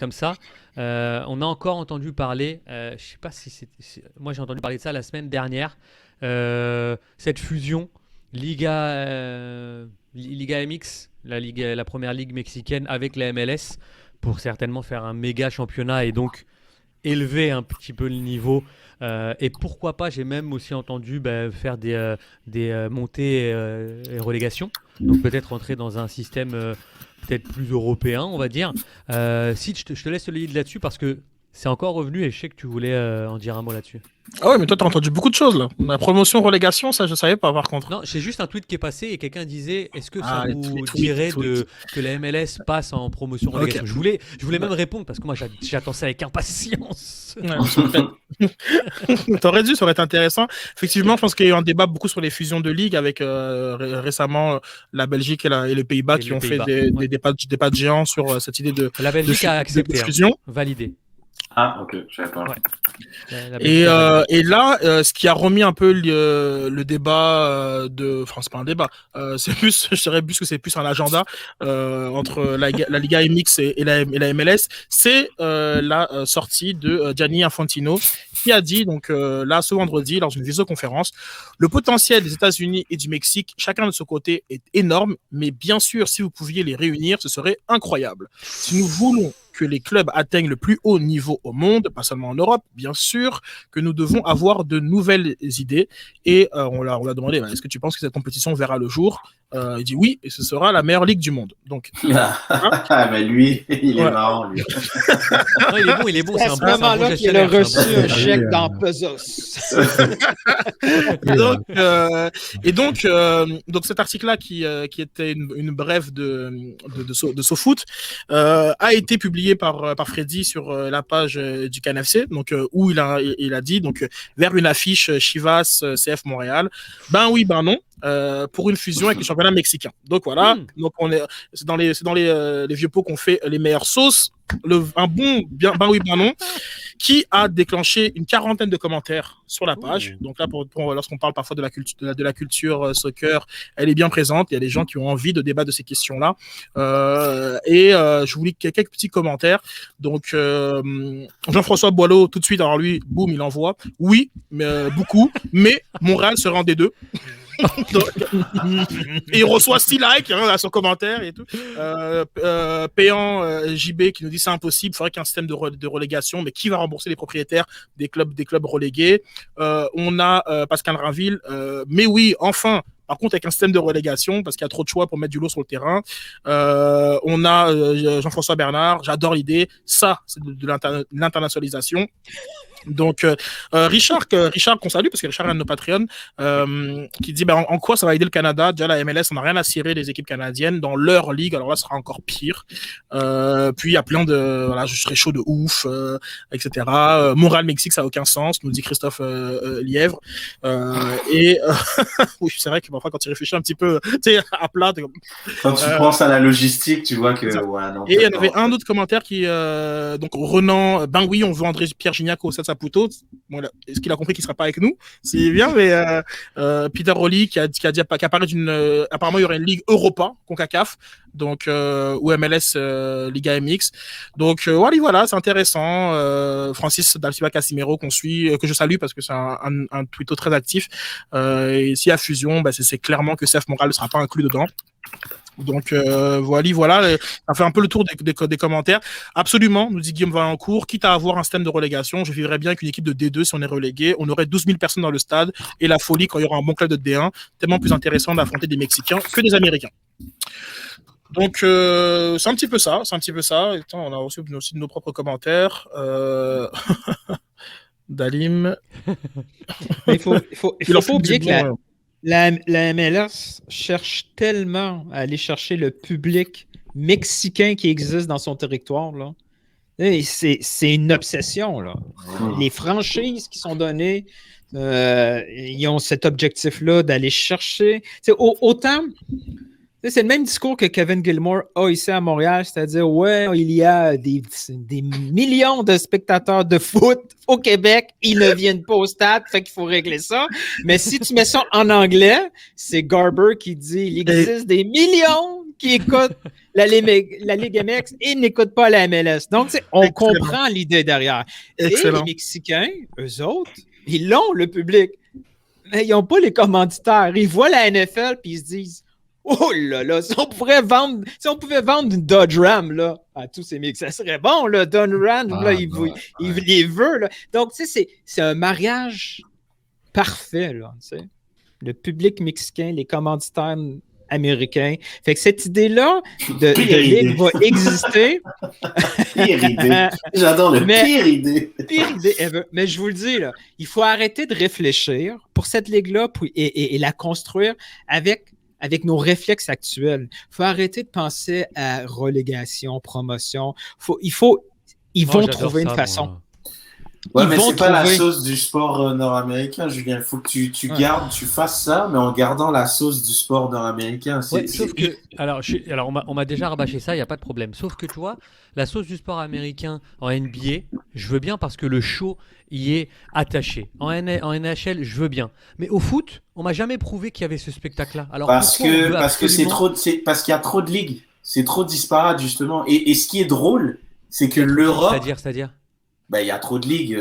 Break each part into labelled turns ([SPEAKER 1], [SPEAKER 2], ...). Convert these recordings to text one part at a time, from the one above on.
[SPEAKER 1] comme ça. On a encore entendu parler, je sais pas si moi j'ai entendu parler de ça la semaine dernière, cette fusion Liga MX, la première ligue mexicaine avec la MLS pour certainement faire un méga championnat et donc élever un petit peu le niveau. Et pourquoi pas, j'ai même aussi entendu faire des montées et relégations. Donc peut-être rentrer dans un système peut-être plus européen, on va dire. Si je te laisse le lead là-dessus parce que c'est encore revenu et je sais que tu voulais en dire un mot là-dessus.
[SPEAKER 2] Ah ouais, mais toi, t'as entendu beaucoup de choses, là. La promotion, relégation, ça, je savais pas, par contre.
[SPEAKER 1] Non, c'est juste un tweet qui est passé et quelqu'un disait est-ce que ça
[SPEAKER 2] Ah,
[SPEAKER 1] vous
[SPEAKER 2] les
[SPEAKER 1] dirait
[SPEAKER 2] tweets.
[SPEAKER 1] que la MLS passe en promotion
[SPEAKER 2] Ok.
[SPEAKER 1] relégation. Je voulais même répondre parce que moi j'attends ça avec impatience.
[SPEAKER 2] Ouais, t'aurais dû, ça aurait été intéressant. Effectivement, je pense qu'il y a eu un débat beaucoup sur les fusions de ligues avec récemment la Belgique et les Pays-Bas
[SPEAKER 1] Et
[SPEAKER 2] qui
[SPEAKER 1] les
[SPEAKER 2] ont fait
[SPEAKER 1] Pays-Bas. Ouais.
[SPEAKER 2] des pas de géants sur cette idée
[SPEAKER 1] La Belgique a
[SPEAKER 2] de
[SPEAKER 1] accepté, hein,
[SPEAKER 2] fusion.
[SPEAKER 1] validé.
[SPEAKER 3] Ah, ok, je savais pas.
[SPEAKER 1] Ouais. La Belgique a validé.
[SPEAKER 2] Et là, ce qui a remis un peu le débat enfin c'est pas un débat, c'est plus, je dirais plus que c'est plus un agenda entre la Liga MX et la MLS, c'est la sortie de Gianni Infantino qui a dit donc là ce vendredi lors d'une visioconférence, le potentiel des États-Unis et du Mexique, chacun de son côté, est énorme, mais bien sûr, si vous pouviez les réunir, ce serait incroyable. Si nous voulons que les clubs atteignent le plus haut niveau au monde, pas seulement en Europe, bien sûr, que nous devons avoir de nouvelles idées. Et on l'a demandé, est-ce que tu penses que cette compétition verra le jour? Il dit oui, et ce sera la meilleure ligue du monde. Donc,
[SPEAKER 3] Ah, mais lui, il est
[SPEAKER 2] Ouais.
[SPEAKER 3] marrant, lui.
[SPEAKER 1] Non, il est bon,
[SPEAKER 4] C'est
[SPEAKER 1] c'est
[SPEAKER 4] à
[SPEAKER 1] un
[SPEAKER 4] ce
[SPEAKER 1] bon, c'est un bon
[SPEAKER 4] moment-là qu'il a
[SPEAKER 1] gestionnaire. c'est un
[SPEAKER 4] reçu
[SPEAKER 1] bon
[SPEAKER 4] un
[SPEAKER 1] gestionnaire.
[SPEAKER 4] chèque dans Pesos.
[SPEAKER 2] donc cet article-là qui était une brève de SoFoot a été publié par Freddy sur la page du CanFC, donc où il a dit donc vers une affiche Chivas CF Montréal. Ben oui, ben non. Pour une fusion avec le championnat mexicain. Donc voilà, donc c'est dans les vieux pots qu'on fait les meilleures sauces. Un bon bien, ben oui, ben non, qui a déclenché une quarantaine de commentaires sur la page. Donc là, lorsqu'on parle parfois de la culture soccer, elle est bien présente. Il y a des gens qui ont envie de débattre de ces questions-là. Je vous lis quelques petits commentaires. Donc Jean-François Boileau, tout de suite, alors lui, boum, il envoie. Oui, mais, beaucoup, mais Montréal serait un des deux. Donc, et il reçoit 6 likes à son commentaire et tout. Payant JB qui nous dit c'est impossible, il faudrait qu'il y ait un système de relégation, mais qui va rembourser les propriétaires des clubs relégués? On a Pascal Rainville, mais oui, enfin. Par contre, avec un système de relégation, parce qu'il y a trop de choix pour mettre du lot sur le terrain. On a Jean-François Bernard, j'adore l'idée. Ça, c'est de l'internationalisation. Donc Richard qu'on salue parce que Richard est un de nos Patreons qui dit en quoi ça va aider le Canada. Déjà la MLS on n'a rien à cirer des équipes canadiennes dans leur ligue, alors là ce sera encore pire. Puis il y a plein de voilà, je serais chaud de ouf etc. Montréal Mexique ça a aucun sens, nous dit Christophe Lièvre. Oui c'est vrai que parfois quand tu réfléchis un petit peu tu sais à plat comme...
[SPEAKER 3] Quand tu penses à la logistique tu vois que ouais, non,
[SPEAKER 2] et il y en avait un autre commentaire qui donc Renan, ben oui on veut André-Pierre Gignac au Saputo. Bon, est-ce qu'il a compris qu'il sera pas avec nous? C'est bien, mais Peter Rolly qui a dit qu'apparaît apparemment il y aurait une ligue Europa CONCACAF, donc ou MLS Liga MX. Donc voilà, c'est intéressant. Francis Dalciba Casimiro qu'on suit, que je salue parce que c'est un tweeto très actif. Et s'il y a fusion, c'est clairement que CF Montréal ne sera pas inclus dedans. Donc voilà, ça fait un peu le tour des commentaires. Absolument, nous dit Guillaume Valencourt, quitte à avoir un système de relégation, je vivrais bien avec une équipe de D2 si on est relégué. On aurait 12 000 personnes dans le stade et la folie quand il y aura un bon club de D1. Tellement plus intéressant d'affronter des Mexicains que des Américains. Donc c'est un petit peu ça. Et, on a reçu aussi nos propres commentaires. Dalim.
[SPEAKER 4] Il faut pas oublier que la MLS cherche tellement à aller chercher le public mexicain qui existe dans son territoire. Là. Et c'est une obsession. Là. Les franchises qui sont données, ils ont cet objectif-là d'aller chercher. Autant, c'est le même discours que Kevin Gilmore a ici à Montréal, c'est-à-dire, ouais, il y a des millions de spectateurs de foot au Québec, ils ne viennent pas au stade, fait qu'il faut régler ça. Mais si tu mets ça en anglais, c'est Garber qui dit, il existe des millions qui écoutent la Ligue MX et n'écoutent pas la MLS. Donc, on
[SPEAKER 2] Excellent.
[SPEAKER 4] comprend l'idée derrière.
[SPEAKER 2] Excellent.
[SPEAKER 4] Et les Mexicains, eux autres, ils l'ont, le public. Mais ils n'ont pas les commanditaires. Ils voient la NFL puis ils se disent oh là là, si on pouvait vendre une Dodge Ram là, à tous ces mecs, ça serait bon, là, Dodge Ram, là, il les veut. Là. Donc, tu sais, c'est un mariage parfait, là, tu sais. Le public mexicain, les commanditaires américains. Fait que cette idée-là de ligue va exister.
[SPEAKER 3] Pire idée. J'adore le pire idée.
[SPEAKER 4] Pire idée ever. Mais je vous le dis, là, il faut arrêter de réfléchir pour cette ligue-là et la construire avec nos réflexes actuels. Il faut arrêter de penser à relégation, promotion. Ils vont trouver une façon.
[SPEAKER 1] Moi.
[SPEAKER 3] Ouais, mais c'est pas la sauce du sport nord-américain, Julien. Il faut que tu fasses ça, mais en gardant la sauce du sport nord-américain.
[SPEAKER 1] Sauf que, alors on m'a déjà rabâché ça, il n'y a pas de problème. Sauf que tu vois, la sauce du sport américain en NBA, je veux bien parce que le show y est attaché. En NHL, je veux bien. Mais au foot, on m'a jamais prouvé qu'il y avait ce spectacle-là. Alors
[SPEAKER 3] parce qu'il y a trop de ligues. C'est trop disparate, justement. Et ce qui est drôle, c'est que l'Europe.
[SPEAKER 1] C'est-à-dire
[SPEAKER 3] il y a trop de ligues.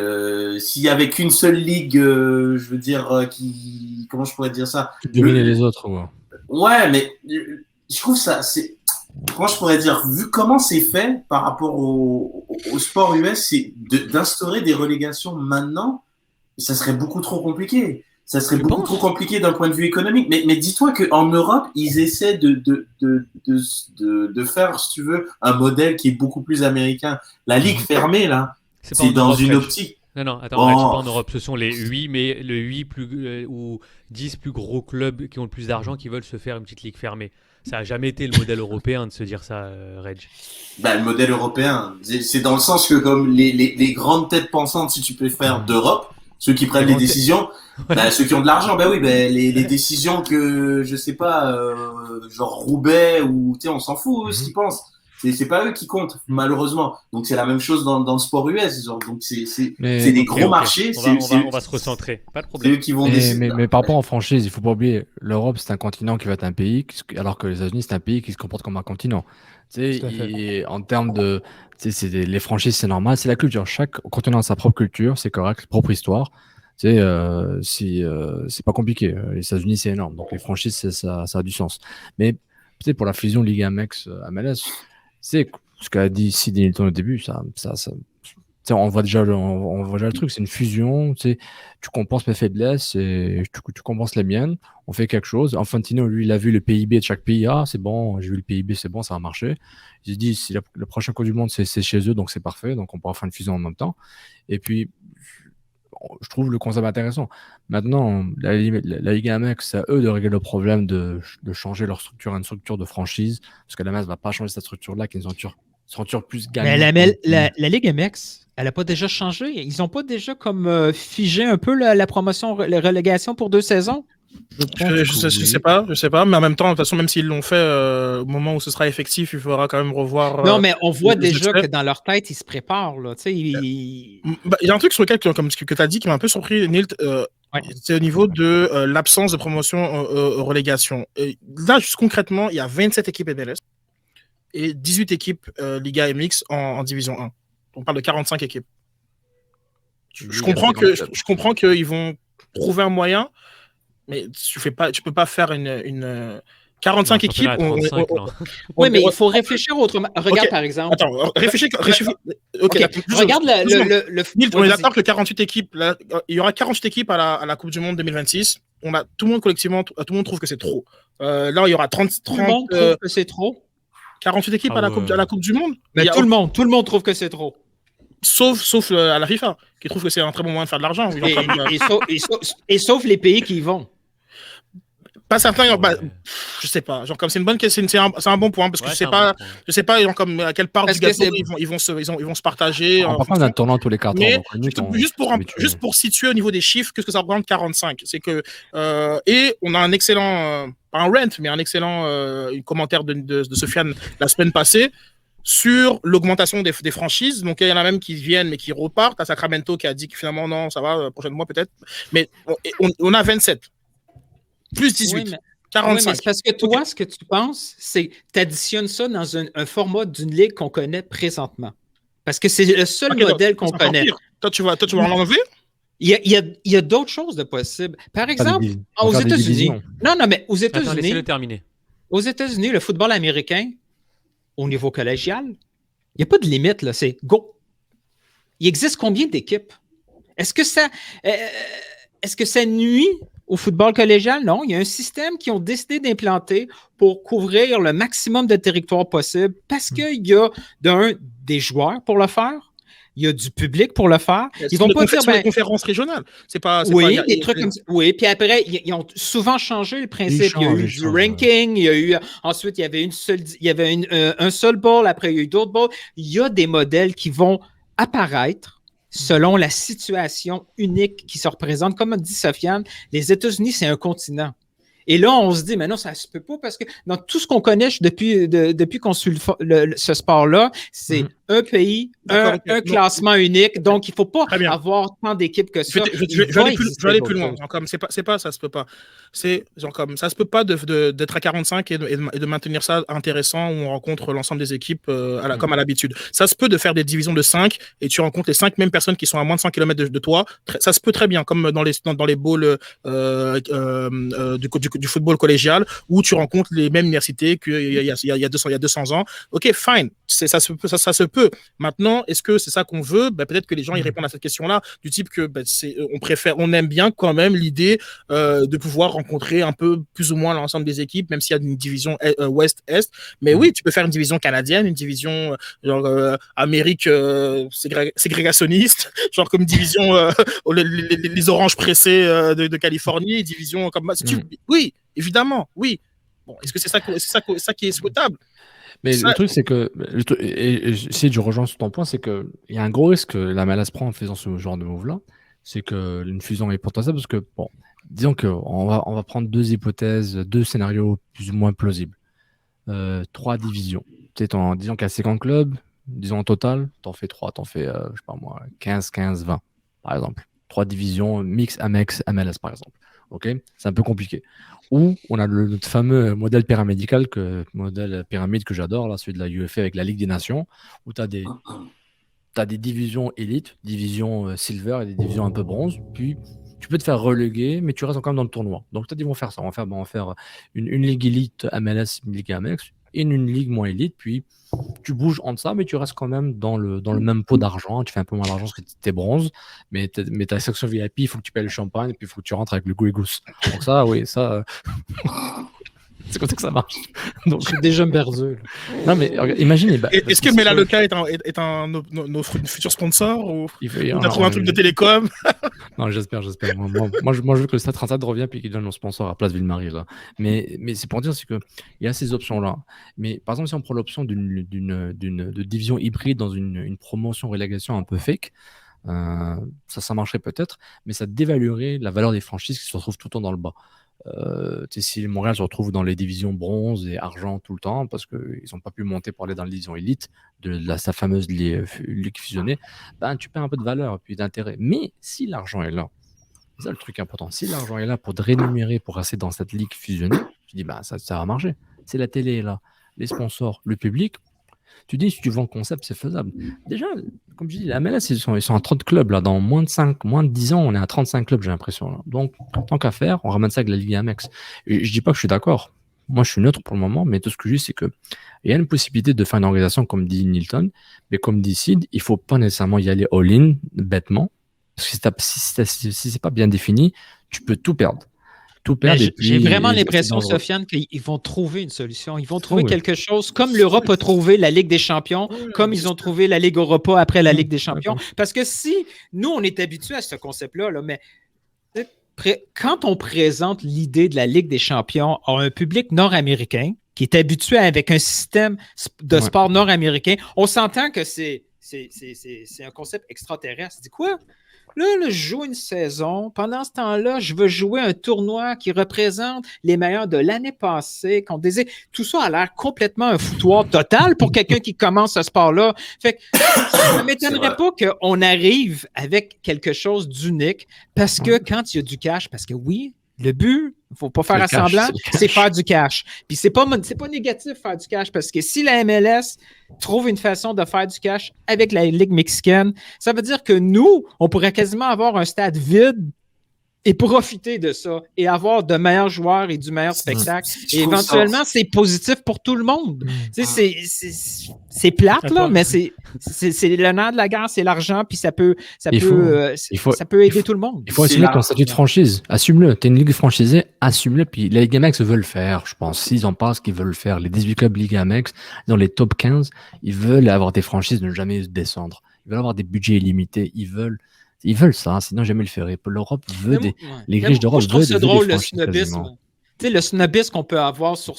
[SPEAKER 3] S'il y avait qu'une seule ligue, je veux dire, comment je pourrais dire ça,
[SPEAKER 5] qui dominait les autres.
[SPEAKER 3] Ouais, mais je trouve ça, comment je pourrais dire, vu comment c'est fait par rapport au sport US, c'est d'instaurer des relégations maintenant, ça serait beaucoup trop compliqué. Ça serait beaucoup trop compliqué d'un point de vue économique. Mais dis-toi qu'en Europe, ils essaient de faire, si tu veux, un modèle qui est beaucoup plus américain. La ligue fermée, là, c'est dans une optique.
[SPEAKER 1] Non, attends, c'est pas en Europe. Ce sont les 8 ou 10 plus gros clubs qui ont le plus d'argent qui veulent se faire une petite ligue fermée. Ça n'a jamais été le modèle européen de se dire ça, Reg.
[SPEAKER 3] Le modèle européen, c'est dans le sens que comme les grandes têtes pensantes, si tu peux faire d'Europe, ceux qui prennent les décisions, ceux qui ont de l'argent, les décisions que, je sais pas, genre Roubaix ou, tu sais, on s'en fout, ce qu'ils pensent. C'est pas eux qui comptent, malheureusement. Donc c'est la même chose dans le sport US. Genre, donc c'est des gros marchés.
[SPEAKER 1] On va se recentrer. Pas de problème.
[SPEAKER 3] C'est eux qui vont décider.
[SPEAKER 5] Mais par rapport en franchise, il faut pas oublier, l'Europe c'est un continent qui va être un pays, alors que les États-Unis c'est un pays qui se comporte comme un continent. Tu sais, en termes de, les franchises c'est normal, c'est la culture. Chaque continent a sa propre culture, c'est correct, propre histoire. Tu sais, c'est pas compliqué. Les États-Unis c'est énorme, donc les franchises ça a du sens. Mais tu sais, pour la fusion Ligue MX MLS. C'est ce qu'a dit Sid Hamilton au début, on voit déjà le truc, c'est une fusion, tu compenses mes faiblesses et tu compenses les miennes, on fait quelque chose. Infantino, lui, il a vu le PIB de chaque pays, c'est bon, j'ai vu le PIB, c'est bon, ça va marcher. Il se dit, si le prochain Coupe du Monde, c'est chez eux, donc c'est parfait, donc on pourra faire une fusion en même temps. Et puis, je trouve le concept intéressant. Maintenant, la Ligue MX, c'est à eux de régler le problème de changer leur structure à une structure de franchise, parce que la MLS ne va pas changer cette structure-là, qui est une structure plus gagnante.
[SPEAKER 4] Mais la Ligue MX, elle n'a pas déjà changé? Ils n'ont pas déjà comme figé un peu la promotion, la relégation pour 2 saisons?
[SPEAKER 2] Je sais pas, mais en même temps, de toute façon, même s'ils l'ont fait au moment où ce sera effectif, il faudra quand même revoir.
[SPEAKER 4] Non, mais on voit déjà que dans leur tête, ils se préparent. Là.
[SPEAKER 2] Il y a un truc sur lequel comme que tu as dit qui m'a un peu surpris, Nilt. C'est au niveau de l'absence de promotion relégation. Là, juste concrètement, il y a 27 équipes MLS et 18 équipes Liga MX en Division 1. On parle de 45 équipes. Je comprends qu'ils vont trouver un moyen. Mais tu peux pas faire une 45 équipes.
[SPEAKER 4] Oui, mais il faut réfléchir autrement. Regarde par exemple.
[SPEAKER 2] Attends, réfléchis.
[SPEAKER 4] Okay. Regarde le.
[SPEAKER 2] On est d'accord que 48 équipes, là, il y aura 48 équipes à la Coupe du Monde 2026. Tout le monde collectivement, tout le monde trouve que c'est trop. Là, il y aura 30.
[SPEAKER 4] Tout le monde trouve que c'est trop.
[SPEAKER 2] 48 équipes à la Coupe du Monde.
[SPEAKER 4] Mais tout le monde trouve que c'est trop.
[SPEAKER 2] Sauf à la FIFA, qui trouve que c'est un très bon moyen de faire de l'argent.
[SPEAKER 4] Et sauf les pays qui y vont.
[SPEAKER 2] Pas certains, je sais pas. Genre comme c'est une bonne question, c'est un bon point parce que je sais pas genre, comme à quelle part du gâteau ils vont se partager.
[SPEAKER 5] On parle d'un tournant tous les 4 ans.
[SPEAKER 2] Mais juste pour situer au niveau des chiffres, qu'est-ce que ça représente 45? C'est que et on a un excellent, pas un rant, mais un excellent commentaire de Sofiane la semaine passée sur l'augmentation des franchises. Donc il y en a même qui viennent mais qui repartent. À Sacramento qui a dit que finalement non, ça va, prochain mois peut-être. Mais on a 27. Plus 18.
[SPEAKER 4] Oui,
[SPEAKER 2] 45.
[SPEAKER 4] mais c'est parce que toi, ce que tu penses, c'est que tu additionnes ça dans un format d'une ligue qu'on connaît présentement. Parce que c'est le seul modèle qu'on connaît.
[SPEAKER 2] Toi, tu vas en enlever?
[SPEAKER 4] Il y a d'autres choses de possibles. Par exemple, aux États-Unis. Non, mais aux
[SPEAKER 1] Attends, laissez-le
[SPEAKER 4] États-Unis,
[SPEAKER 1] terminer.
[SPEAKER 4] aux États-Unis, le football américain, au niveau collégial, il n'y a pas de limite, là. C'est go. Il existe combien d'équipes? Est-ce que ça nuit au football collégial? Non. Il y a un système qu'ils ont décidé d'implanter pour couvrir le maximum de territoire possible parce qu'il y a des joueurs pour le faire. Il y a du public pour le faire.
[SPEAKER 2] Ils vont pas dire des conférences régionales.
[SPEAKER 4] Oui, des trucs comme ça. Oui, puis après, ils ont souvent changé le principe. Il y a eu du ranking, ensuite, il y avait un seul bowl, après, il y a eu d'autres bowls. Il y a des modèles qui vont apparaître selon la situation unique qui se représente. Comme a dit Sofiane, les États-Unis, c'est un continent. Et là, on se dit, mais non, ça ne se peut pas parce que dans tout ce qu'on connaît depuis qu'on suit ce sport-là, c'est un pays, un classement unique. Donc, il ne faut pas avoir tant d'équipes que ça.
[SPEAKER 2] Je vais aller plus loin. Genre, comme, c'est pas, ça se peut pas. C'est genre comme ça se peut pas d'être à 45 et de maintenir ça intéressant où on rencontre l'ensemble des équipes comme à l'habitude. Ça se peut de faire des divisions de 5 et tu rencontres les 5 mêmes personnes qui sont à moins de 100 km de toi. Ça se peut très bien, comme dans les bowls du football collégial où tu rencontres les mêmes universités qu'il y a 200 ans. Ok, fine, ça se peut. Maintenant, est-ce que c'est ça qu'on veut? Peut-être que les gens y répondent à cette question-là, du type que on aime bien quand même l'idée de pouvoir rencontrer un peu plus ou moins l'ensemble des équipes, même s'il y a une division ouest-est. Mais oui, tu peux faire une division canadienne, une division Amérique ségrégationniste, genre comme division les oranges pressés de Californie, division comme oui, évidemment, oui. Bon, est-ce que c'est ça qui est souhaitable?
[SPEAKER 5] Mais le truc, c'est que, si je rejoins sur ton point, c'est qu'il y a un gros risque que la MLS prend en faisant ce genre de move-là, c'est qu'une fusion est potentielle parce que, bon, disons qu'on va prendre deux hypothèses, deux scénarios plus ou moins plausibles. 3 divisions. Disons qu'il y a 50 clubs, disons en total, t'en fais 3, je sais pas moi, 15, 20, par exemple. 3 divisions, mix, Amex, MLS, par exemple. Ok, c'est un peu compliqué. Ou on a notre fameux modèle pyramide que j'adore, là, celui de la UEFA avec la Ligue des Nations, où tu as des divisions élites, divisions silver et des divisions un peu bronze, puis tu peux te faire reléguer, mais tu restes quand même dans le tournoi. Donc peut-être ils vont faire ça, on va faire une ligue élite MLS, une ligue Amex, et une ligue moins élite, puis tu bouges entre ça, mais tu restes quand même dans le même pot d'argent. Tu fais un peu moins d'argent parce que tu es bronze, mais ta section VIP, il faut que tu payes le champagne et puis il faut que tu rentres avec le Grey Goose. Donc ça, oui, ça... c'est comme ça que ça marche.
[SPEAKER 4] Donc, je suis déjà perdu.
[SPEAKER 5] Non, mais imagine...
[SPEAKER 2] Est-ce que Mela Loca est un futur sponsor ou on a trouvé un truc de télécom?
[SPEAKER 5] Non, j'espère. Moi, je veux que le Stade 37 revienne puis qu'il donne nos sponsors à Place Ville-Marie. Là. Mais c'est pour dire qu'il y a ces options-là. Mais par exemple, si on prend l'option de division hybride dans une promotion-relégation un peu fake, ça marcherait peut-être, mais ça dévaluerait la valeur des franchises qui se retrouvent tout le temps dans le bas. Si Montréal se retrouve dans les divisions bronze et argent tout le temps parce qu'ils n'ont pas pu monter pour aller dans la division élite de sa fameuse ligue fusionnée, tu perds un peu de valeur et puis d'intérêt. Mais si l'argent est là, c'est ça le truc important, si l'argent est là pour te rémunérer pour rester dans cette ligue fusionnée, tu dis ça va marcher. Si la télé est là, les sponsors, le public, tu dis si tu vends le concept, c'est faisable. Déjà, comme je dis, la MLS, ils sont à 30 clubs. Là. Dans moins de 10 ans, on est à 35 clubs, j'ai l'impression. Là. Donc, tant qu'à faire, on ramène ça avec la Ligue Amex. Et je dis pas que je suis d'accord. Moi, je suis neutre pour le moment, mais tout ce que je dis, c'est qu'il y a une possibilité de faire une organisation comme dit Nilton, mais comme dit Sid, il ne faut pas nécessairement y aller all-in, bêtement. Parce que si c'est pas bien défini, tu peux tout perdre.
[SPEAKER 4] J'ai vraiment l'impression, Sofiane, qu'ils vont trouver une solution. Ils vont trouver quelque chose, comme l'Europe a trouvé la Ligue des Champions, comme ils ont trouvé la Ligue Europa après la Ligue des Champions. Parce que si nous, on est habitués à ce concept-là, mais quand on présente l'idée de la Ligue des Champions à un public nord-américain qui est habitué avec un système de sport nord-américain, on s'entend que c'est un concept extraterrestre. Tu dis quoi? Là, je joue une saison. Pendant ce temps-là, je veux jouer un tournoi qui représente les meilleurs de l'année passée. Tout ça a l'air complètement un foutoir total pour quelqu'un qui commence ce sport-là. Fait que ça ne m'étonnerait pas qu'on arrive avec quelque chose d'unique parce que quand il y a du cash, parce que oui, Le but, il ne faut pas faire semblant, c'est faire du cash. Puis c'est pas négatif faire du cash parce que si la MLS trouve une façon de faire du cash avec la Ligue mexicaine, ça veut dire que nous, on pourrait quasiment avoir un stade vide et profiter de ça et avoir de meilleurs joueurs et du meilleur spectacle. Et éventuellement, c'est positif pour tout le monde. C'est plate, là, mais c'est le nerf de la guerre, c'est l'argent, puis ça peut aider tout le monde.
[SPEAKER 5] Il faut assumer ton statut de franchise. Assume-le. T'es une ligue franchisée, assume-le. Puis la Ligue MX veut le faire, je pense. S'ils en pensent qu'ils veulent le faire, les 18 clubs Ligue MX, dans les top 15, ils veulent avoir des franchises, ne jamais descendre. Ils veulent avoir des budgets illimités. Ils veulent ça, sinon jamais le feraient. L'Europe veut les riches d'Europe veulent des
[SPEAKER 4] drôle, le snobisme. Tu sais, le snobisme qu'on peut avoir sur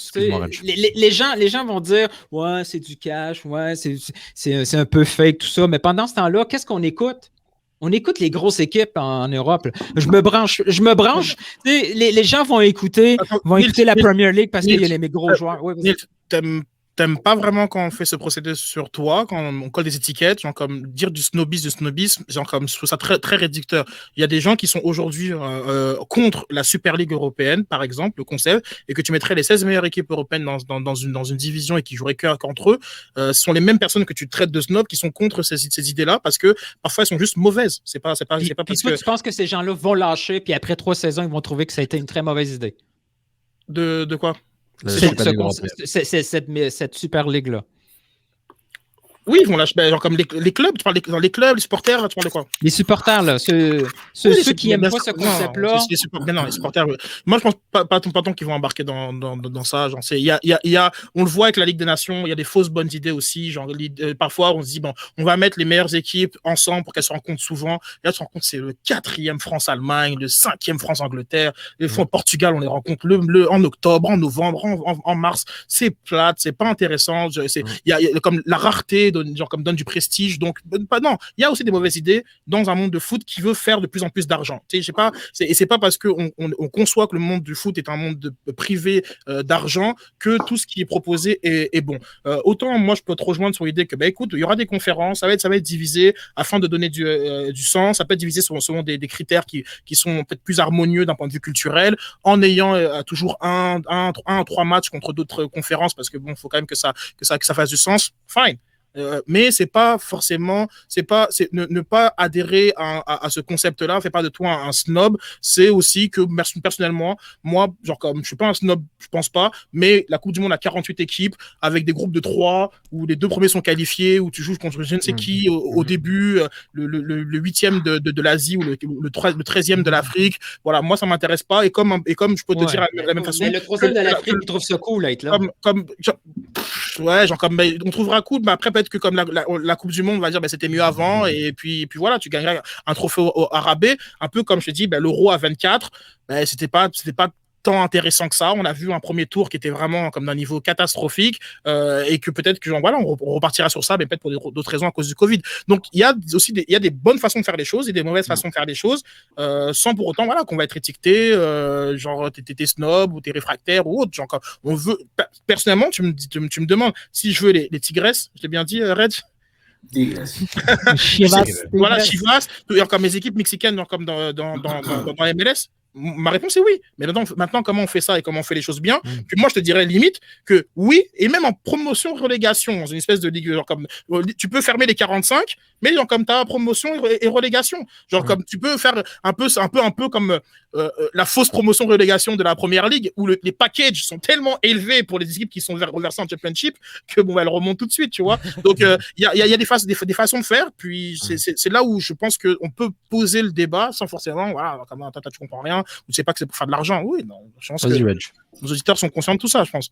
[SPEAKER 4] les gens vont dire ouais, c'est du cash, ouais, c'est un peu fake, tout ça. Mais pendant ce temps-là, qu'est-ce qu'on écoute? On écoute les grosses équipes en Europe. Là. Je me branche. Les gens vont écouter la Premier League parce qu'il y a les gros joueurs. Ouais,
[SPEAKER 2] t'aimes pas vraiment quand on fait ce procédé sur toi, quand on colle des étiquettes, genre comme dire du snobisme, genre comme je trouve ça très, très réducteur. Il y a des gens qui sont aujourd'hui contre la Super League européenne, par exemple, le concept, et que tu mettrais les 16 meilleures équipes européennes dans une division et qui joueraient qu'entre eux, ce sont les mêmes personnes que tu traites de snob qui sont contre ces idées-là parce que parfois elles sont juste mauvaises. C'est pas parce que...
[SPEAKER 4] Tu penses que ces gens-là vont lâcher puis après 3 saisons, ils vont trouver que ça a été une très mauvaise idée?
[SPEAKER 2] De quoi?
[SPEAKER 4] Cette Super League-là.
[SPEAKER 2] Oui, ils vont lâcher. Genre comme les clubs, tu parles les clubs, les supporters, tu parles de quoi?
[SPEAKER 4] Les supporters, là. Ceux qui n'aiment pas ce concept-là.
[SPEAKER 2] Non, les supporters. Moi, je pense pas tant qu'ils vont embarquer dans ça. Genre, on le voit avec la Ligue des Nations, il y a des fausses bonnes idées aussi. Genre, parfois, on se dit, bon, on va mettre les meilleures équipes ensemble pour qu'elles se rencontrent souvent. Et là, tu te rends compte, c'est le 4e France-Allemagne, le 5e France-Angleterre. Les fois, au Portugal, on les rencontre en octobre, en novembre, en mars. C'est plate, c'est pas intéressant. Il y a comme la rareté donne du prestige. Donc, non, il y a aussi des mauvaises idées dans un monde de foot qui veut faire de plus en plus d'argent. Tu sais, je sais pas, et c'est pas parce qu'on conçoit que le monde du foot est un monde privé d'argent que tout ce qui est proposé est bon. Autant, moi, je peux te rejoindre sur l'idée que, écoute, il y aura des conférences, ça va être divisé afin de donner du sens, ça peut être divisé selon des critères qui sont peut-être plus harmonieux d'un point de vue culturel, en ayant toujours un 3 matchs contre d'autres conférences, parce que bon, faut quand même que ça fasse du sens. Fine. Mais c'est pas forcément, ne pas adhérer à ce concept-là fait pas de toi un snob. C'est aussi que personnellement, moi, genre comme je suis pas un snob, je pense pas, mais la Coupe du Monde a 48 équipes avec des groupes de 3 où les 2 premiers sont qualifiés, où tu joues contre je ne sais qui au début, le 8e de l'Asie ou le 13e de l'Afrique. Voilà, moi ça m'intéresse pas et comme je peux te dire la même façon.
[SPEAKER 4] Mais le 3e de l'Afrique, il trouve ça cool à être là.
[SPEAKER 2] On trouvera cool, mais après peut-être que comme la Coupe du Monde, on va dire c'était mieux avant, et puis voilà, tu gagnerais un trophée au rabais, un peu comme je te dis, l'Euro à 24, c'était pas tant intéressant que ça. On a vu un premier tour qui était vraiment comme d'un niveau catastrophique, et que peut-être que on repartira sur ça, mais peut-être pour d'autres raisons à cause du Covid. Donc il y a aussi des bonnes façons de faire les choses et des mauvaises façons de faire les choses, sans pour autant qu'on va être étiqueté genre t'es snob ou t'es réfractaire ou autre. Genre on veut, personnellement, tu me demandes si je veux les Tigresses, je l'ai bien dit, Red.
[SPEAKER 4] Chivas.
[SPEAKER 2] Voilà, Chivas, comme les équipes mexicaines, comme dans la MLS. Ma réponse est oui. Mais maintenant, comment on fait ça et comment on fait les choses bien? Puis moi, je te dirais limite que oui, et même en promotion-relégation, dans une espèce de ligue, genre comme tu peux fermer les 45, mais genre comme tu as promotion et relégation. Genre comme tu peux faire un peu comme la fausse promotion-relégation de la première ligue, où les packages sont tellement élevés pour les équipes qui sont reversées en championship que elles remontent tout de suite, tu vois. Donc il y a des façons de faire. Puis c'est là où je pense qu'on peut poser le débat sans forcément, voilà, comme tu comprends rien, ou tu sais pas que c'est pour faire de l'argent. Oui, non, je pense que nos auditeurs sont conscients de tout ça, je pense.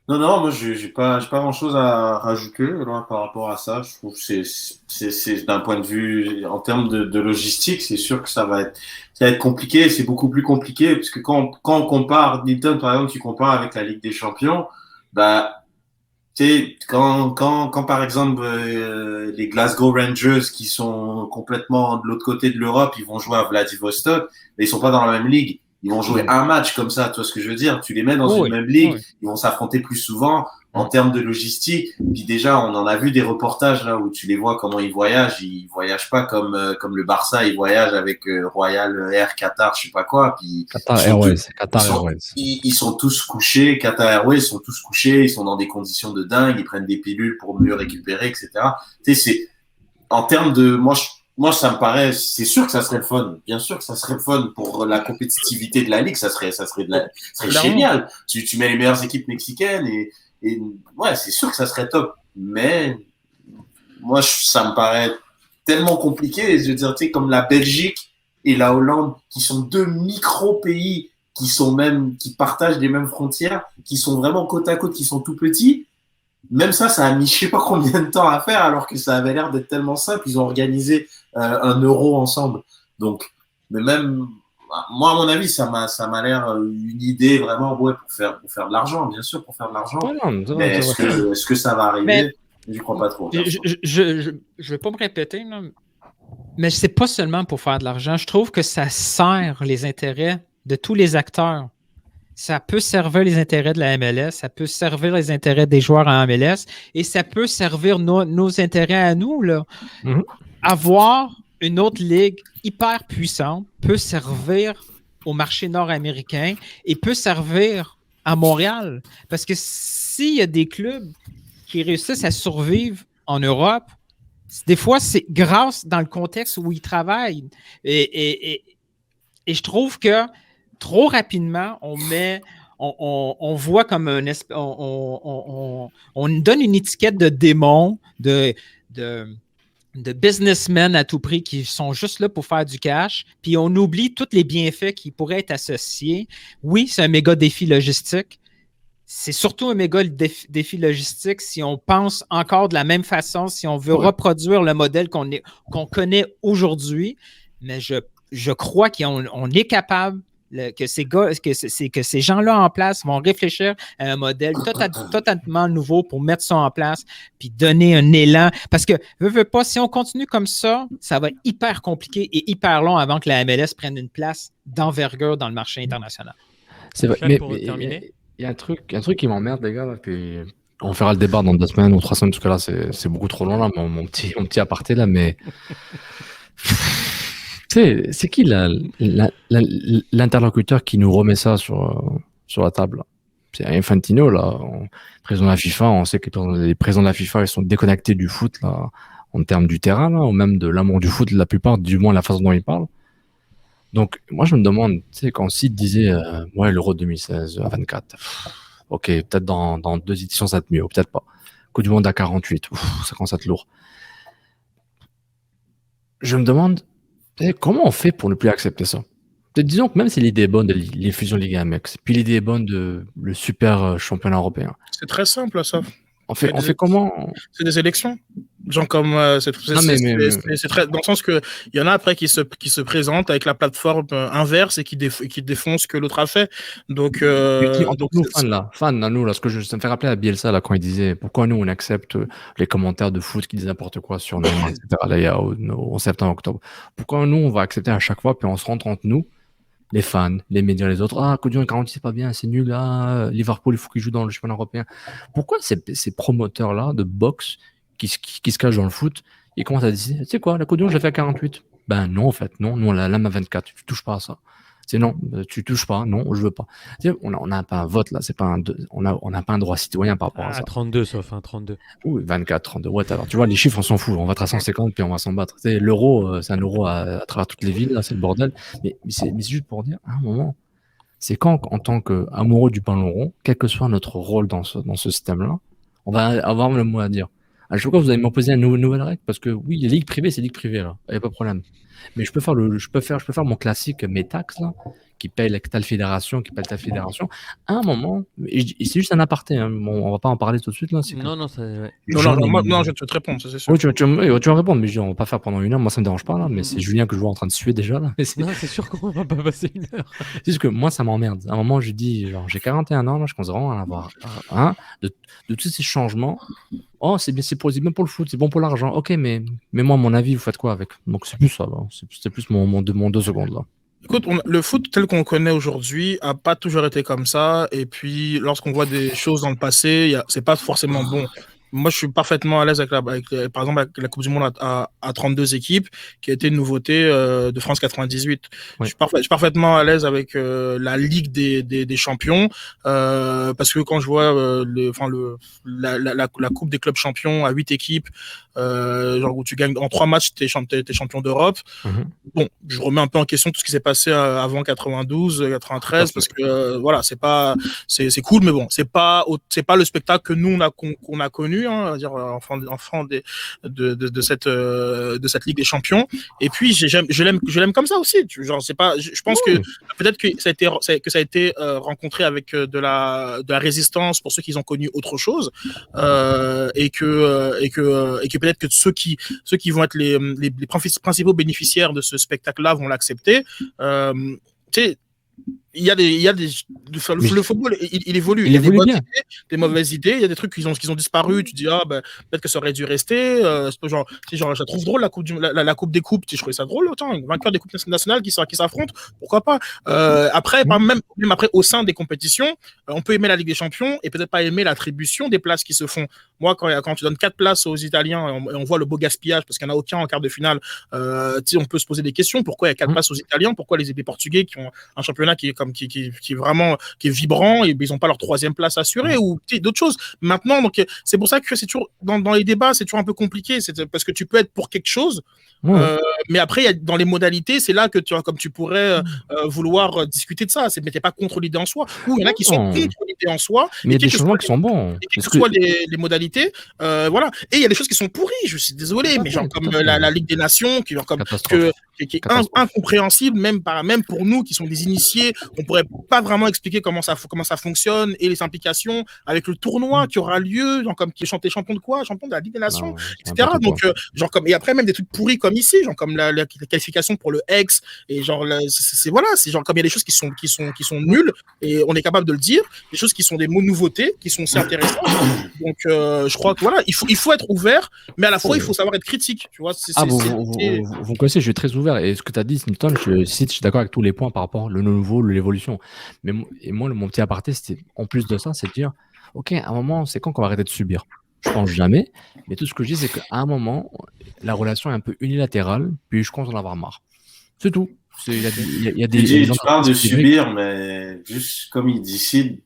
[SPEAKER 3] Non, moi, j'ai pas grand-chose à rajouter là, par rapport à ça. Je trouve que c'est d'un point de vue, en termes de logistique, c'est sûr que ça va être compliqué. C'est beaucoup plus compliqué parce que quand on compare, Nilton, par exemple, tu compares avec la Ligue des Champions, tu sais, quand par exemple les Glasgow Rangers qui sont complètement de l'autre côté de l'Europe, ils vont jouer à Vladivostok, mais ils sont pas dans la même ligue. Ils vont jouer un match comme ça, tu vois ce que je veux dire? Tu les mets dans une même ligue, ils vont s'affronter plus souvent. en termes de logistique. Puis déjà, on en a vu des reportages là où tu les vois comment ils voyagent. Ils voyagent pas comme le Barça, ils voyagent avec Royal Air, Qatar, je sais pas quoi. Puis
[SPEAKER 5] Qatar Airways.
[SPEAKER 3] Ils sont tous couchés. Qatar Airways, ils sont tous couchés. Ils sont dans des conditions de dingue. Ils prennent des pilules pour mieux récupérer, etc. Tu sais, c'est en termes de moi, ça me paraît, c'est sûr que ça serait le fun. Bien sûr que ça serait le fun pour la compétitivité de la ligue. Ça serait génial. Tu mets les meilleures équipes mexicaines et ouais, c'est sûr que ça serait top. Mais moi, ça me paraît tellement compliqué. Je veux dire, tu sais, comme la Belgique et la Hollande, qui sont deux micro-pays qui partagent les mêmes frontières, qui sont vraiment côte à côte, qui sont tout petits. Même ça a mis je sais pas combien de temps à faire, alors que ça avait l'air d'être tellement simple. Ils ont organisé un euro ensemble. Donc, mais même moi, à mon avis, ça m'a l'air une idée vraiment pour faire de l'argent, bien sûr, pour faire de l'argent. Mais est-ce que ça va arriver? Je crois pas trop.
[SPEAKER 4] Je vais pas me répéter, là, mais c'est pas seulement pour faire de l'argent. Je trouve que ça sert les intérêts de tous les acteurs. Ça peut servir les intérêts de la MLS, ça peut servir les intérêts des joueurs en MLS et ça peut servir nos intérêts à nous, là.
[SPEAKER 5] Mm-hmm.
[SPEAKER 4] Avoir une autre ligue hyper puissante peut servir au marché nord-américain et peut servir à Montréal. Parce que s'il y a des clubs qui réussissent à survivre en Europe, des fois, c'est grâce dans le contexte où ils travaillent. Et je trouve que trop rapidement, on voit comme on donne une étiquette de démon, de businessmen à tout prix qui sont juste là pour faire du cash, puis on oublie tous les bienfaits qui pourraient être associés. Oui, c'est un méga défi logistique. C'est surtout un méga défi logistique si on pense encore de la même façon, si on veut reproduire le modèle qu'on connaît aujourd'hui. Mais je crois qu'on est capable que ces gens-là en place vont réfléchir à un modèle totalement nouveau pour mettre ça en place puis donner un élan. Parce que, veux pas, si on continue comme ça, ça va être hyper compliqué et hyper long avant que la MLS prenne une place d'envergure dans le marché international.
[SPEAKER 5] C'est vrai, mais il y a un truc qui m'emmerde, les gars, là, puis on fera le débat dans 2 semaines ou 3 semaines, parce que là, c'est beaucoup trop long, là, mon petit aparté, là, mais... Tu sais, c'est qui l'interlocuteur qui nous remet ça sur la table? C'est Infantino, là, président de la FIFA. On sait que les présidents de la FIFA, ils sont déconnectés du foot, là, en termes du terrain, là, ou même de l'amour du foot, la plupart, du moins la façon dont ils parlent. Donc, moi, je me demande, tu sais, quand Sid disait, ouais, l'Euro 2016 à 24, ok, peut-être dans 2 éditions, ça va être mieux, ou peut-être pas. Coupe du Monde à 48, ça commence à être lourd. Je me demande, comment on fait pour ne plus accepter ça? Disons que même si l'idée est bonne de l'effusion Ligue MX, puis l'idée est bonne de le super championnat européen.
[SPEAKER 2] C'est très simple, ça.
[SPEAKER 5] On fait comment?
[SPEAKER 2] C'est des élections. Genre comme c'est très dans le sens que il y en a après qui se présentent avec la plateforme inverse et qui défoncent ce que l'autre a fait. Donc
[SPEAKER 5] nous fans là, nous là, ça me fait rappeler à Bielsa là quand il disait pourquoi nous on accepte les commentaires de foot qui disent n'importe quoi sur nous, etc. Là il y a en septembre, octobre. Pourquoi nous on va accepter à chaque fois puis on se rentre entre nous, les fans, les médias, les autres. Ah, Codion 40, c'est pas bien, c'est nul. Ah, Liverpool, il faut qu'il joue dans le championnat européen. Pourquoi ces promoteurs-là de boxe qui se cachent dans le foot, ils commencent à dire, tu sais quoi, la Codion, je l'ai fait à 48. Ben non, en fait, non, nous, on l'a à 24. Tu touches pas à ça. C'est non, tu touches pas, non, je veux pas. Tu sais, on n'a pas un vote là, c'est pas on n'a pas un droit citoyen par rapport à ça.
[SPEAKER 1] 32 sauf, 32.
[SPEAKER 5] Oui, 24, 32. Ouais, alors tu vois, les chiffres, on s'en fout. On va être à 150 puis on va s'en battre. Tu sais, l'euro, c'est un euro à travers toutes les villes, là, c'est le bordel. Mais c'est juste pour dire, à un moment, c'est quand, en tant qu'amoureux du ballon rond, quel que soit notre rôle dans ce système-là, on va avoir le mot à dire. À chaque fois, vous allez m'opposer à une nouvelle règle parce que oui, les ligues privées, c'est ligue privée, là. Il n'y a pas de problème. Mais je peux faire mon classique, mes taxes, là, qui paye telle fédération, À un moment, et c'est juste un aparté, hein, bon, on va pas en parler tout de suite, là.
[SPEAKER 1] Non,
[SPEAKER 2] je vais te répondre, ça, c'est sûr.
[SPEAKER 5] Oui, tu vas répondre, mais on va pas faire pendant 1 heure, moi ça me dérange pas, là, mais c'est Julien que je vois en train de suer déjà, là.
[SPEAKER 1] Non, c'est sûr qu'on va pas passer 1 heure.
[SPEAKER 5] C'est juste que moi, ça m'emmerde. À un moment, je dis, genre, j'ai 41 ans, là, je commence vraiment à en avoir un, de tous ces changements. Oh, c'est bien, c'est bien pour le foot, c'est bon pour l'argent. Ok, mais moi, mon avis, vous faites quoi avec? Donc, c'est plus ça, là. C'est plus mon 2 secondes, là.
[SPEAKER 2] Écoute, le foot tel qu'on le connaît aujourd'hui a pas toujours été comme ça. Et puis, lorsqu'on voit des choses dans le passé, c'est pas forcément bon. Moi, je suis parfaitement à l'aise par exemple, avec la Coupe du Monde à 32 équipes, qui a été une nouveauté de France 98.
[SPEAKER 5] Oui.
[SPEAKER 2] Je suis parfaitement à l'aise avec la Ligue des champions, parce que quand je vois la Coupe des clubs champions à 8 équipes, genre où tu gagnes en 3 matchs, t'es champion d'Europe. Bon, je remets un peu en question tout ce qui s'est passé avant 92, 93, parce que voilà, c'est cool, mais bon, c'est pas le spectacle que nous qu'on a connu, hein, dire enfant de cette Ligue des Champions. Et puis je l'aime comme ça aussi. Genre c'est pas, je pense que peut-être que ça a été rencontré avec de la résistance pour ceux qui ont connu autre chose, et que peut-être que ceux qui vont être les principaux bénéficiaires de ce spectacle-là vont l'accepter. Tu sais, le football, il évolue. Il y a des bonnes idées, des mauvaises idées. Il y a des trucs qui ont disparu. Tu dis, peut-être que ça aurait dû rester. Genre, je trouve drôle la coupe des coupes. Je trouvais ça drôle. Attends, vainqueur des coupes nationales qui s'affrontent. Pourquoi pas? Après, même après, au sein des compétitions, on peut aimer la Ligue des Champions et peut-être pas aimer l'attribution des places qui se font. Moi, quand tu donnes 4 places aux Italiens, on voit le beau gaspillage parce qu'il n'y en a aucun en quart de finale. On peut se poser des questions. Pourquoi il y a 4 places aux Italiens? Pourquoi les Portugais qui ont un championnat qui est vibrant et ils n'ont pas leur 3e place assurée ou d'autres choses. Maintenant, donc c'est pour ça que c'est toujours dans les débats, c'est toujours un peu compliqué, parce que tu peux être pour quelque chose, mais après dans les modalités, c'est là que tu pourrais vouloir discuter de ça. Mais t'es pas contre l'idée en soi. Ou il y en a qui sont contre l'idée en soi.
[SPEAKER 5] Mais il y a des changements qui sont bons.
[SPEAKER 2] Quelles que soient les modalités, voilà. Et il y a des choses qui sont pourries. Je suis désolé, mais genre comme la Ligue des Nations, qui est incompréhensible même pour nous qui sont des initiés. On pourrait pas vraiment expliquer comment ça fonctionne et les implications avec le tournoi qui aura lieu, genre comme qui est champion de quoi, champion de la Ligue des Nations, etc. Donc et après même des trucs pourris comme ici, genre comme la qualification pour le X et genre c'est genre comme il y a des choses qui sont nulles et on est capable de le dire, des choses qui sont des nouveautés qui sont aussi intéressantes. Donc je crois que voilà, il faut être ouvert, mais à la fois il faut savoir être critique, tu vois.
[SPEAKER 5] Vous connaissez, je suis très ouvert et ce que tu as dit, Newton, je suis d'accord avec tous les points par rapport au nouveau, l'évolution. Mais moi, mon petit aparté, c'était en plus de ça, c'est de dire, ok, à un moment, c'est quand qu'on va arrêter de subir? Je pense jamais. Mais tout ce que je dis, c'est qu'à un moment, la relation est un peu unilatérale, puis je commence à en avoir marre. C'est tout. Il y a des
[SPEAKER 3] tu parles de subir, mais juste comme il décide,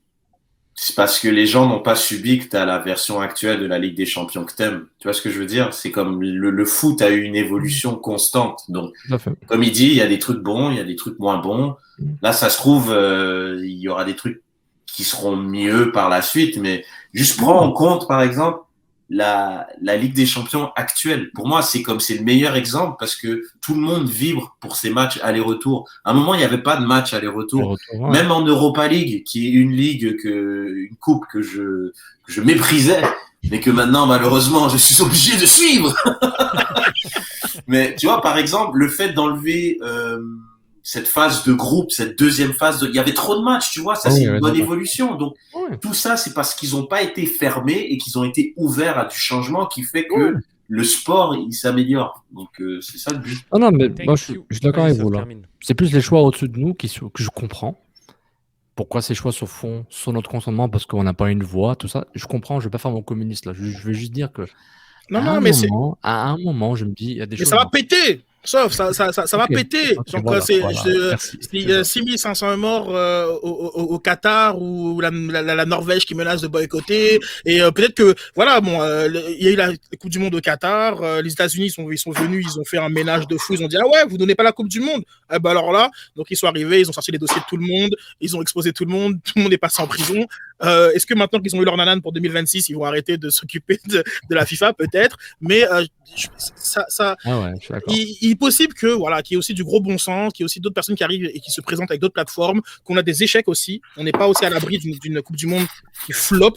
[SPEAKER 3] c'est parce que les gens n'ont pas subi que tu as la version actuelle de la Ligue des Champions que t'aimes. Tu vois ce que je veux dire? C'est comme le foot a eu une évolution constante. Donc, comme il dit, il y a des trucs bons, il y a des trucs moins bons. Là, ça se trouve, il y aura des trucs qui seront mieux par la suite, mais juste prends en compte, par exemple, la Ligue des Champions actuelle. Pour moi, c'est le meilleur exemple parce que tout le monde vibre pour ces matchs aller-retour. À un moment, il n'y avait pas de match aller-retour. Même en Europa League, qui est une coupe que je méprisais, mais que maintenant, malheureusement, je suis obligé de suivre. Mais tu vois, par exemple, le fait d'enlever cette phase de groupe, cette deuxième phase, il y avait trop de matchs, tu vois, ça c'est une bonne évolution. Donc tout ça, c'est parce qu'ils n'ont pas été fermés et qu'ils ont été ouverts à du changement qui fait que le sport, il s'améliore. Donc c'est ça le but.
[SPEAKER 5] Non, mais moi je suis d'accord avec vous là. C'est plus les choix au-dessus de nous que je comprends. Pourquoi ces choix se font sur notre consentement parce qu'on n'a pas une voix, tout ça. Je comprends, je vais pas faire mon communiste là. Je veux juste dire que à un moment, je me dis, il y a des choses.
[SPEAKER 2] Mais ça va péter! Sauf, ça va péter. Donc, voilà, 6500 morts au Qatar ou la Norvège qui menace de boycotter. Et peut-être que, voilà, il y a eu la Coupe du Monde au Qatar. Les États-Unis ils sont venus, ils ont fait un ménage de fou. Ils ont dit, ah ouais, vous donnez pas la Coupe du Monde. Eh ben alors là, donc ils sont arrivés, ils ont sorti les dossiers de tout le monde, ils ont exposé tout le monde est passé en prison. Est-ce que maintenant qu'ils ont eu leur nanane pour 2026, ils vont arrêter de s'occuper de la FIFA? Peut-être. Mais il est possible que qu'il y ait aussi du gros bon sens, qu'il y ait aussi d'autres personnes qui arrivent et qui se présentent avec d'autres plateformes, qu'on a des échecs aussi. On n'est pas aussi à l'abri d'une Coupe du Monde qui flop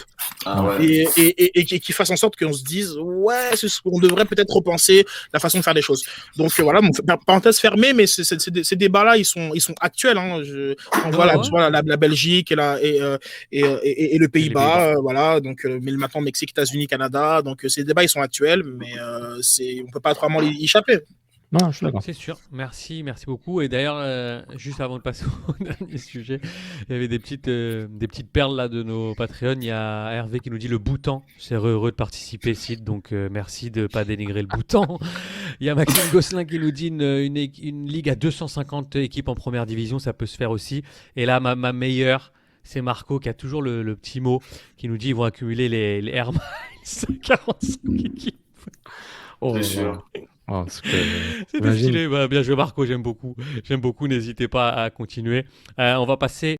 [SPEAKER 2] et qui fasse en sorte qu'on se dise on devrait peut-être repenser la façon de faire les choses. Donc voilà, parenthèse fermée, mais ces débats-là ils sont actuels. Hein. On voit la Belgique et le Pays-Bas, voilà. Donc mais maintenant Mexique, États-Unis, Canada. Donc ces débats ils sont actuels, mais on peut pas vraiment y échapper.
[SPEAKER 5] Non, je suis d'accord.
[SPEAKER 1] C'est sûr, merci beaucoup. Et d'ailleurs, juste avant de passer au dernier sujet, il y avait des petites perles là de nos Patreons. Il y a Hervé qui nous dit le Bhoutan. C'est heureux de participer, Sid, donc merci de ne pas dénigrer le Bhoutan. Il y a Maxime Gosselin qui nous dit une ligue à 250 équipes en première division, ça peut se faire aussi. Et là, ma meilleure, c'est Marco qui a toujours le petit mot qui nous dit ils vont accumuler les Air Miles 45 équipes.
[SPEAKER 5] Oh,
[SPEAKER 3] C'est sûr.
[SPEAKER 5] Oh,
[SPEAKER 1] C'était stylé. Bah, bien joué Marco, j'aime beaucoup. N'hésitez pas à continuer. On va passer